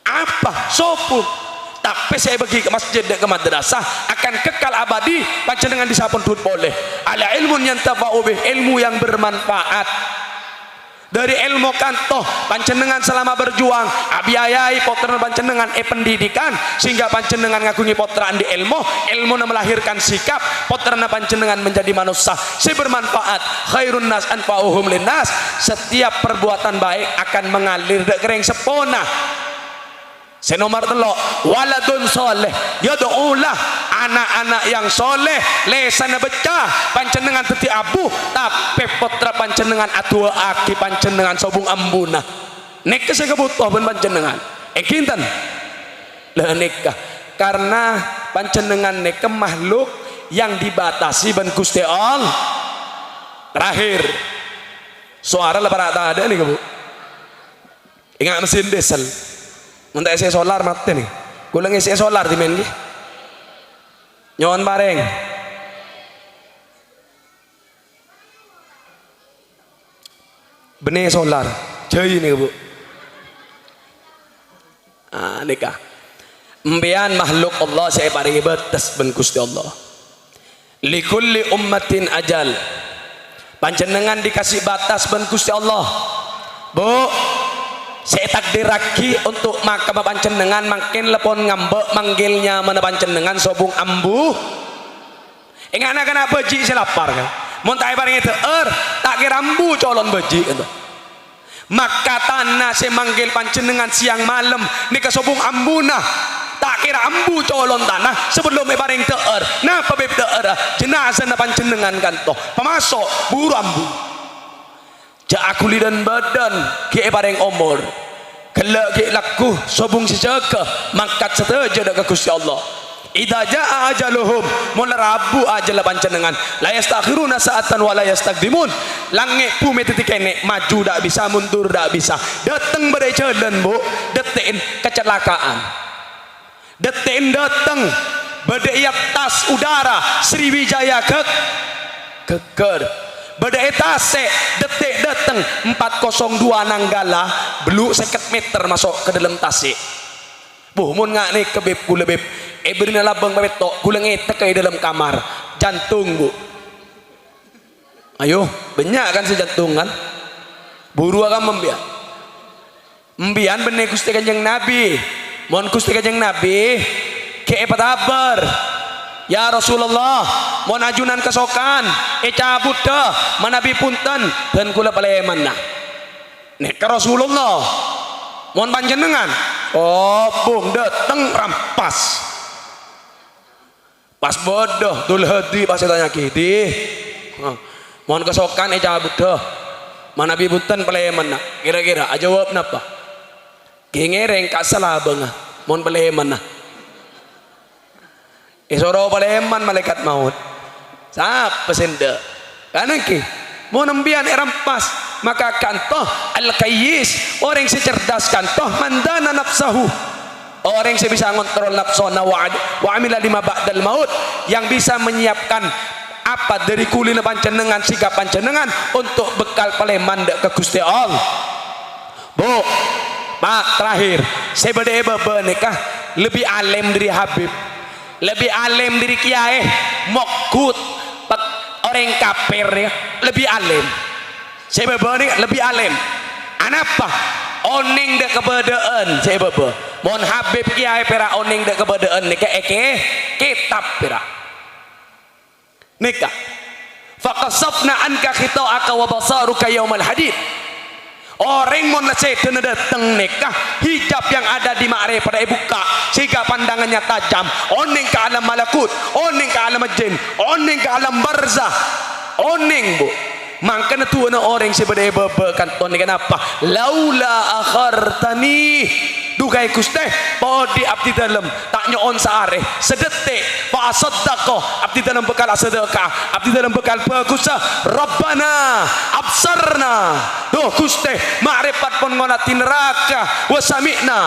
apa sopu tapi saya pergi ke masjid dan ke madrasah akan kekal abadi panjenengan disapun duit boleh ala ilmun yang tafa'u bih ilmu yang bermanfaat dari ilmu kantoh panjenengan selama berjuang abiayai potran panjenengan pendidikan sehingga panjenengan ngagungi potran di ilmu melahirkan sikap potran panjenengan menjadi manusia si bermanfaat khairun nas anfa'uhum linnas setiap perbuatan baik akan mengalir dek kering sepona. Senomor telok waladun soleh yad'ulah anak-anak yang soleh lesana becah panjenengan teti abu tapi putra panjenengan atua aki panjenengan sobung ambuna nikah saya kebutuh ben panjenengan kinten lah nikah karena panjenengan nikah makhluk yang dibatasi ben Gusti Allah. Terakhir suara lebaran ada nih Bu ingat mesin diesel untuk isi solar mati nih kulang isi solar di main nyon bareng benih solar cuy nih Bu nikah embian makhluk Allah saya paringi batas ben Gusti Allah likulli ummatin ajal panjenengan dikasih batas ben Gusti Allah Bu saya takdiraki untuk maka panjenengan makin lepon ngambek manggilnya mana panjenengan sobung ambu ingat anak beji saya lapar kan montai bareng itu tak kira ambu colon beji kan maka tanah saya manggil panjenengan siang malam ini ke sobung ambuna tak kira ambu colon tanah sebelum bareng nah pabib jenazah na panjenengan kan toh pemasok buru ambu jak akuli dan badan ke bareng omor kelak ke laku sobung sejaga mangkat seteja dak Gusti Allah idza jaa ajaluhum mun rabu ajal panjenengan la yastakhiruna sa'atan wa la yastaqdimun langit bumi titik kene maju dak bisa mundur dak bisa dateng badai jalan Bu detin kecelakaan detin dateng badai atas udara Sriwijaya keker badai tase detik dateng 402 Nanggala beluk 50 meter masuk ke dalam tase buh mun ngak nih ke beb kula beb berina labang babet tok kula ngetek ke dalam kamar jantung Bu ayo banyak kan si jantung kan buru akan membian benih Gusti Kanjeng Nabi mohon Gusti Kanjeng Nabi ke patabar ya Rasulullah mohon ajunan kesokan cabut dah manabi punten dan kula paleman nah nek Rasulullah mohon panjenengan bung dateng rampas pas bodoh tul hadi pas tanya kiti mohon kesokan cabut dah manabi punten paleman nah kira-kira jawab napa gengereng kasalah bang mohon paleman nah isoro paleman malaikat maut siapa senda karena ki mau nembian rampas maka kantoh al-qayyis orang yang cerdas kantoh mandana nafsahu orang yang bisa ngontrol nafsona wa amila lima ba'dal maut yang bisa menyiapkan apa dari kulina panjenengan sikap panjenengan untuk bekal paleman ke Gusti Allah. Bu Pak terakhir saya berde nikah lebih alim dari Habib lebih alim dari kiai mokut orang kafir ya lebih alim saya bebe lebih alim anapa oning dek kebedaan saya bebe mohon Habib kiai pera oning dek kebedaan nikah kitab pera nikah faqasafna anka khita'aka wa basaruka yaumal hadid orang mon leceten datang nikah hijab yang ada di ma'rif pada buka sehingga pandangannya tajam oning ke alam malakut oning ke alam jin oning ke alam barzah oning Bu mangkana tuwa na orang sebade bebe kanton ni kenapa laula akhartani dukai Gusti podi abdi dalam tak nyoon saare sedetik fa saddaqah abdi dalam bekal sedekah abdi dalam bekal bagus Rabbana absarna doh Gusti ma'rifat pun ngonati neraka wa sami'na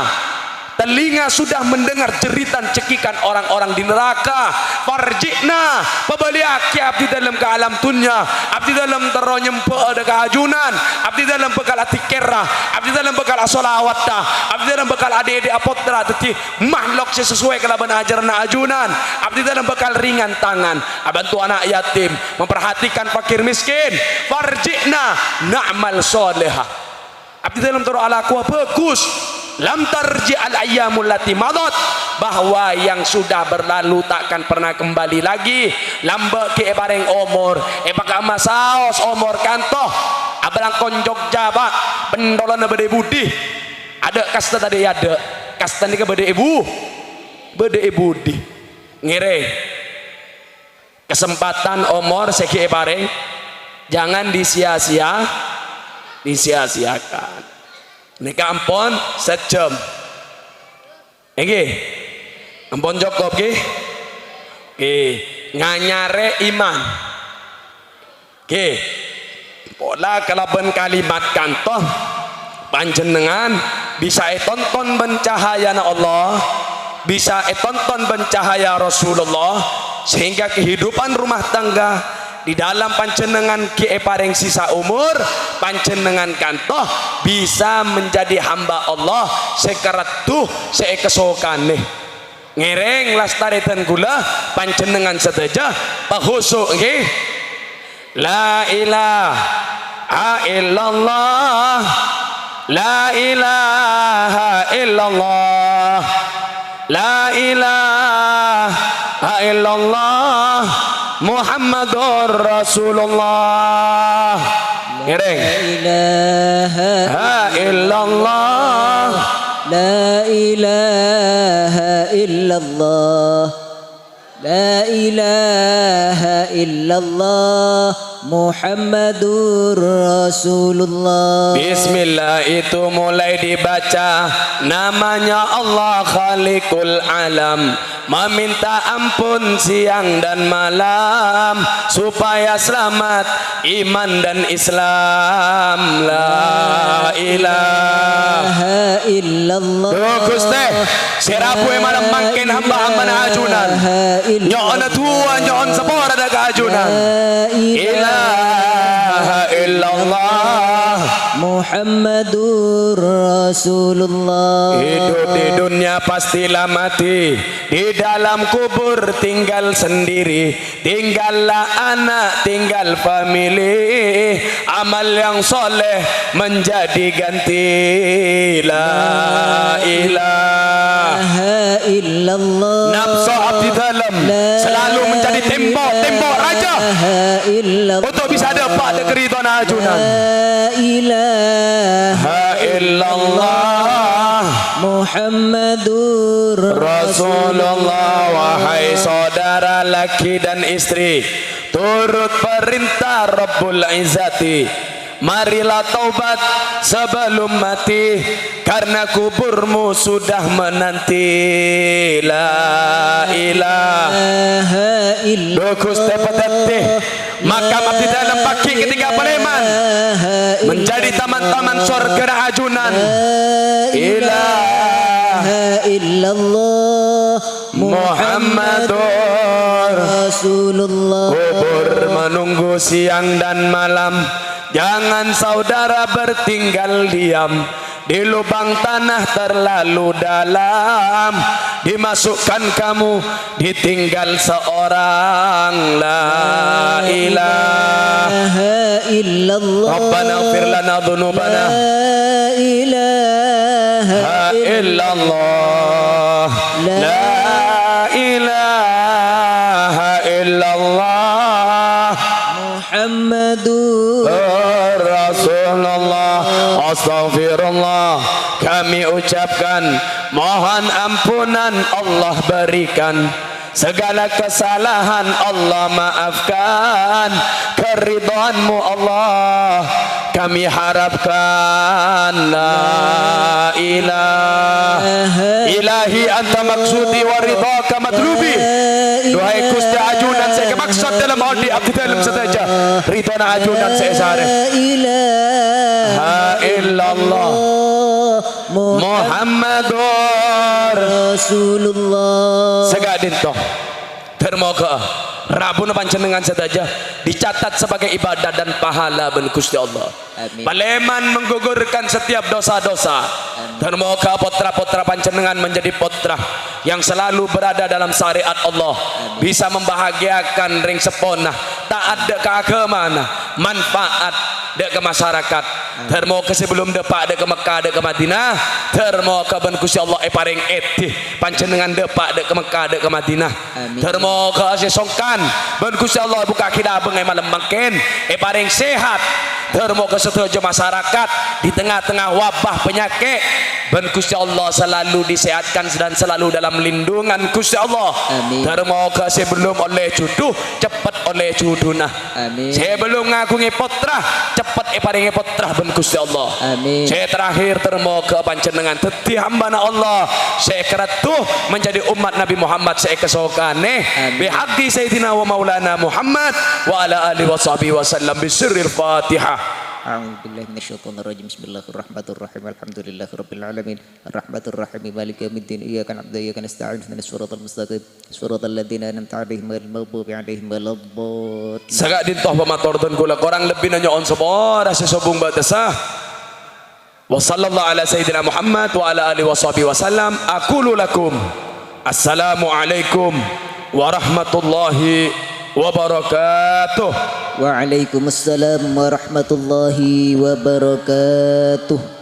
telinga sudah mendengar jeritan cekikan orang-orang di neraka. Farjikna pabaliaki abdi dalam ke alam dunya, abdi dalam tero nyempe ada kehajunan, abdi dalam bekal atikera, abdi dalam bekal asolawata, abdi dalam bekal ade-ade apotra teti makhluk sesuai kelaban ajarna ajunan, abdi dalam bekal ringan tangan, bantu anak yatim, memperhatikan fakir miskin. Farjikna na'mal solehah, abdi dalam tero alaku bagus. Lam tarji al ayyamul lati madat, bahwa yang sudah berlalu takkan pernah kembali lagi. Lambek ke bareng umur pakak masaos umur kantoh abalang konjok jaba pendolan bede budi ada kasta tadi ada kasta ni ke bede budi ngire kesempatan umur seki bareng jangan disia-siakan. Nika ampun sejam. Nggih. Ampun cukup nggih. Nggih, nganyare iman. Nggih. Pola kalaban kalimat kantoh panjenengan bisa tonton bencahaya Allah, bisa tonton bencahaya Rasulullah, sehingga kehidupan rumah tangga di dalam panjenengan ki paring sisa umur panjenengan kantoh bisa menjadi hamba Allah sekeretuh seekesokane ngereng lastaritan gula panjenengan sedaja pahusu nggih la ilaha illallah la ilaha illallah la ilaha illallah Muhammadur Rasulullah. Ngereng. La ilaha illallah. La ilaha illallah. La ilaha illallah Muhammadur Rasulullah. Bismillah itu mulai dibaca namanya Allah Khaliqul Alam, meminta ampun siang dan malam supaya selamat iman dan Islam. La ilaha illallah. Gusti sirapu malam makin hamba-hamba na ajunan nyon tua nyon sepora ada keajunan. Ilaha illallah Muhammadur Rasulullah. Hidup di dunia pastilah mati, di dalam kubur tinggal sendiri, tinggallah anak, tinggal famili, amal yang soleh menjadi ganti. La ilaha illallah. Nafsu abdi dalam selalu menjadi tembok raja untuk bisa dapat keridhaan ajunan. La ilaha illallah Muhammadur Rasulullah. Wahai saudara laki dan istri, turut perintah Rabbul Izzati, marilah taubat sebelum mati, karena kuburmu sudah menanti. La ilaha illallah. Gusti pedetih makam abdi dalam pagi ketika Paleman menjadi taman-taman surga ajunan. Ilaha illallah Muhammadur Rasulullah. Kubur menunggu siang dan malam, jangan saudara bertinggal diam di lubang tanah terlalu dalam, dimasukkan kamu ditinggal seorang. La ilaha illallah. Rabbana ighfir lana dhunubana. La ilaha illallah. La ilaha illallah Muhammadur Rasulullah. Astaghfirullah kami ucapkan, mohon ampunan Allah berikan, segala kesalahan Allah maafkan, keridhaanmu Allah kami harapkan. La ilaha ilahi anta maksudi wa ridhaka matlubi. Duhai Gusti ajunan saya maksud dalam hati abdi dalam saja ridhana ajunan saya sare. La ilaha illallah Muhammadur Rasulullah. Segadin toh termoga Rabuna panjenengan sedaja dicatat sebagai ibadah dan pahala ben Gusti Allah. Amin. Paleman menggugurkan setiap dosa-dosa. Termoga putra-putra panjenengan menjadi putra yang selalu berada dalam syariat Allah. Amin. Bisa membahagiakan ring sepona, taat dek ke agama, manfaat dek ke masyarakat. Termoga sebelum depak dek ke Mekah dek ke Madinah. Termoga ben Gusti Allah paring etih panjenengan depak dek ke Mekah dek ke Madinah. Amin. Termoga sesongkan ben Gusti Allah buka kita bengai malam makin paring sehat. Termoga setuju masyarakat di tengah-tengah wabah penyakit ben Gusti Allah selalu disehatkan dan selalu dalam lindungan Gusti Allah. Amin. Termoga sebelum oleh jodoh cepat oleh jodohna. Amin. Sebelum ngagungi putra cepat paringi putra ben Gusti Allah. Amin. Saya terakhir termoga panjenengan teti hambana Allah saya keretuh menjadi umat Nabi Muhammad saya kesokane bihaqi Sayyidina wa Maulana Muhammad wa ala alihi wa sahbihi wasallam bisirril Fatihah. أعوذ بالله من الشيطان الرجيم بسم الله الرحمن الرحيم الحمد لله رب العالمين الرحمن الرحيم مالك يوم الدين إياك نعبد وإياك نستعين اهدنا الصراط المستقيم صراط الذين أنعمت عليهم غير المغضوب عليهم ولا الضالين. Sagak dintoh pamatorton kula korang lebih nanyoon sepora sesobung batasah. Wa sallallahu ala sayyidina Muhammad wa ala alihi wa sahbihi wasallam. Aqulu lakum assalamu alaikum warahmatullahi wabarakatuh. Waalaikumsalam warahmatullahi wabarakatuh.